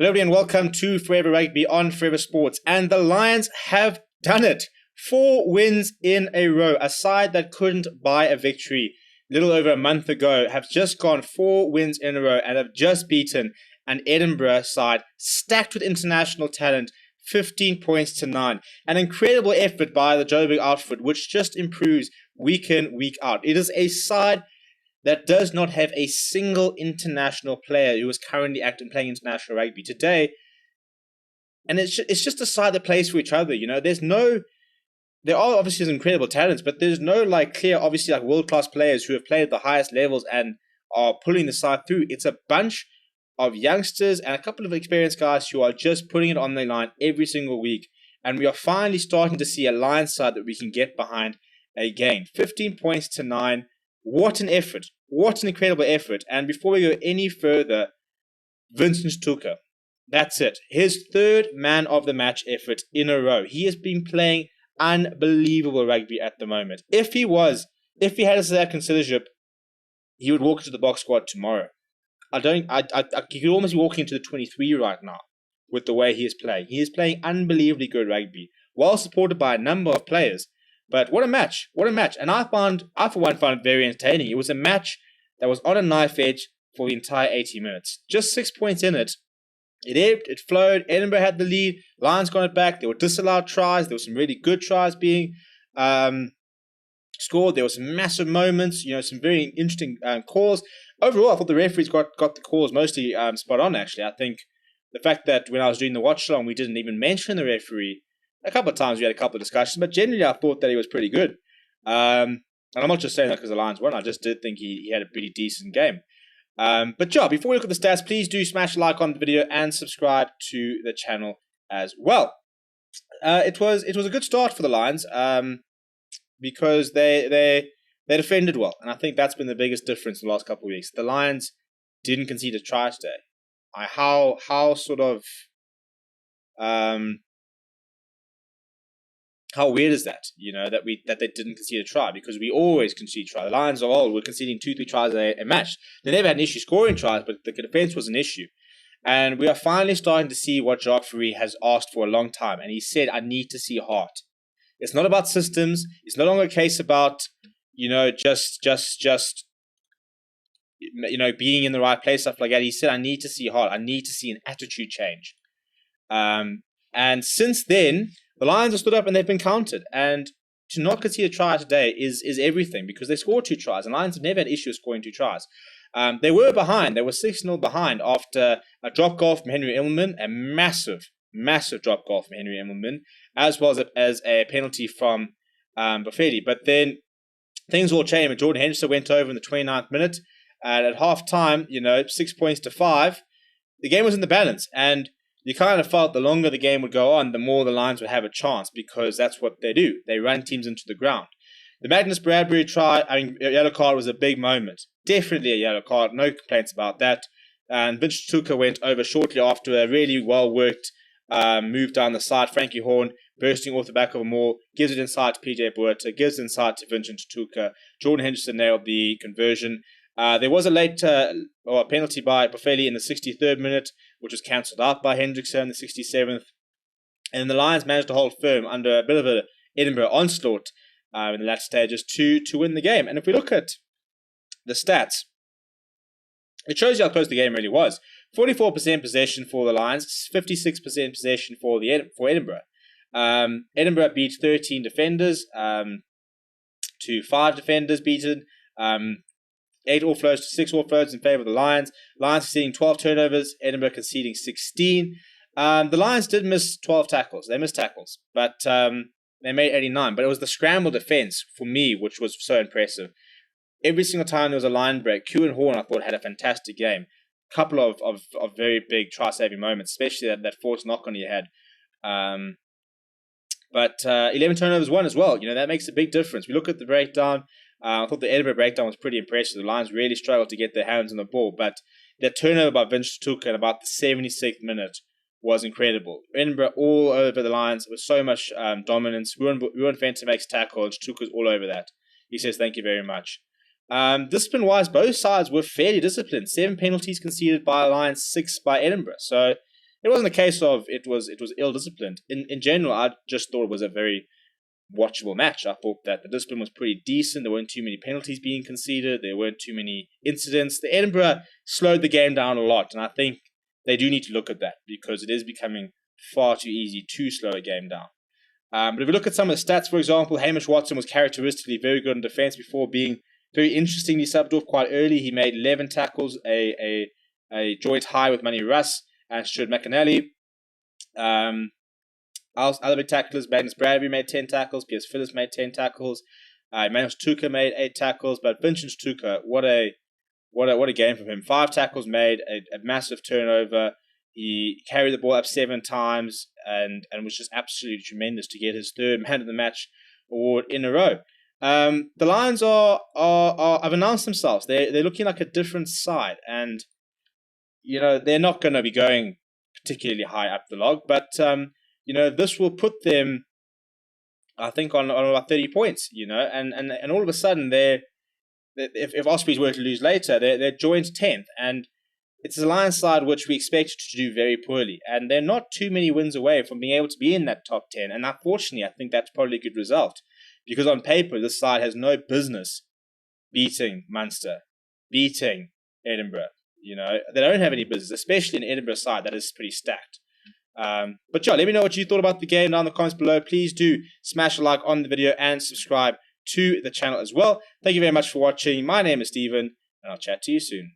Hello everybody and welcome to Forever Rugby on Forever Sports. And the Lions have done it. 4 wins in a row. A side that couldn't buy a victory a little over a month ago have just gone 4 wins in a row and have just beaten an Edinburgh side stacked with international talent, 15 points to 9. An incredible effort by the Joburg outfit, which just improves week in, week out. It is a side that does not have a single international player who is currently playing international rugby today. And it's just a side that plays for each other. You know, there are obviously some incredible talents, but there's no clear, obviously world-class players who have played at the highest levels and are pulling the side through. It's a bunch of youngsters and a couple of experienced guys who are just putting it on the line every single week. And we are finally starting to see a Lions side that we can get behind again. 15 points to 9. What an effort. What an incredible effort. And before we go any further, Vincent TSHTIUKA. That's it. His 3rd man of the match effort in a row. He has been playing unbelievable rugby at the moment. If he had a South African citizenship, he would walk into the box squad tomorrow. He could almost be walking into the 23 right now with the way he is playing. He is playing unbelievably good rugby, well supported by a number of players. But what a match. What a match. And I for one found it very entertaining. It was a match that was on a knife edge for the entire 80 minutes. Just 6 points in it. It ebbed, it flowed. Edinburgh had the lead. Lions got it back. There were disallowed tries. There were some really good tries being scored. There were some massive moments, some very interesting calls. Overall, I thought the referees got the calls mostly spot on, actually. I think the fact that when I was doing the watch-along, we didn't even mention the referee. A couple of times we had a couple of discussions, but generally I thought that he was pretty good. And I'm not just saying that because the Lions won. I just did think he had a pretty decent game. But yeah, before we look at the stats, please do smash a like on the video and subscribe to the channel as well. It was a good start for the Lions because they defended well, and I think that's been the biggest difference in the last couple of weeks. The Lions didn't concede a try today. How weird is that? That they didn't concede a try, because we always concede tries. The Lions were conceding 2-3 tries a match. They never had an issue scoring tries, but the defense was an issue. And we are finally starting to see what Jacques Fourie has asked for a long time. And he said, I need to see heart. It's not about systems. It's no longer a case about, just being in the right place, stuff like that. He said, I need to see heart. I need to see an attitude change. And since then, the Lions have stood up and they've been counted. And to not concede a try today is everything, because they scored 2 tries. And Lions have never had issues scoring 2 tries. They were behind. They were 6-0 behind after a drop goal from Henry Immelman, a massive drop goal from Henry Immelman, as well as a penalty from Buffetti. But then things all changed when Jordan Henderson went over in the 29th minute. And at half-time, 6 points to 5, the game was in the balance. And you kind of felt the longer the game would go on, the more the Lions would have a chance, because that's what they do. They run teams into the ground. The Magnus Bradbury try, yellow card was a big moment. Definitely a yellow card, no complaints about that. And Vincent TSHTIUKA went over shortly after a really well-worked move down the side. Frankie Horn bursting off the back of a maul, gives it inside to PJ Boerta, gives it inside to Vincent TSHTIUKA. Jordan Henderson nailed the conversion. There was a late penalty by Buffetti in the 63rd minute, which was cancelled out by Hendrickson in the 67th. And the Lions managed to hold firm under a bit of an Edinburgh onslaught in the latter stages to win the game. And if we look at the stats, it shows you how close the game really was. 44% possession for the Lions, 56% possession for Edinburgh. Edinburgh beat 13 defenders to 5 defenders beaten. 8 offloads to 6 offloads in favour of the Lions. Lions conceding 12 turnovers, Edinburgh conceding 16. The Lions did miss 12 tackles. They missed tackles, but they made 89. But it was the scramble defence, for me, which was so impressive. Every single time there was a line break, Kewan Horn, I thought, had a fantastic game. A couple of very big try-saving moments, especially that forced knock on he had. But 11 turnovers won as well. That makes a big difference. We look at the breakdown. I thought the Edinburgh breakdown was pretty impressive. The Lions really struggled to get their hands on the ball, but their turnover by Vincent TSHTIUKA in about the 76th minute was incredible. Edinburgh all over the Lions with so much dominance. Ruan Fenter makes tackles. TSHTIUKA's all over that. He says, thank you very much. Discipline-wise, both sides were fairly disciplined. 7 penalties conceded by Lions, 6 by Edinburgh. So it wasn't a case of it was ill-disciplined. In general, I just thought it was a very watchable match. I thought that the discipline was pretty decent. There weren't too many penalties being conceded. There weren't too many incidents. The Edinburgh slowed the game down a lot, and I think they do need to look at that because it is becoming far too easy to slow a game down. But if we look at some of the stats, for example, Hamish Watson was characteristically very good in defence before being very interestingly subbed off quite early. He made 11 tackles, a joint high with Manny Russ and Stuart McAnally. Other big tacklers, Magnus Bradbury made 10 tackles, Piers Phillips made 10 tackles, Emmanuel TSHTIUKA made 8 tackles, but Vincent TSHTIUKA, what a game from him. 5 tackles made, a massive turnover. He carried the ball up 7 times and was just absolutely tremendous to get his third man of the match award in a row. The Lions have announced themselves. They're looking like a different side, and they're not going to be going particularly high up the log, but this will put them, I think, on about 30 points. And all of a sudden if Ospreys were to lose later, they're joint 10th, and it's a Lions side which we expected to do very poorly, and they're not too many wins away from being able to be in that top 10. And unfortunately, I think that's probably a good result, because on paper, this side has no business beating Munster, beating Edinburgh. They don't have any business, especially an Edinburgh side that is pretty stacked. But yeah, let me know what you thought about the game down in the comments below. Please do smash a like on the video and subscribe to the channel as well. Thank you very much for watching. My name is Steven, and I'll chat to you soon.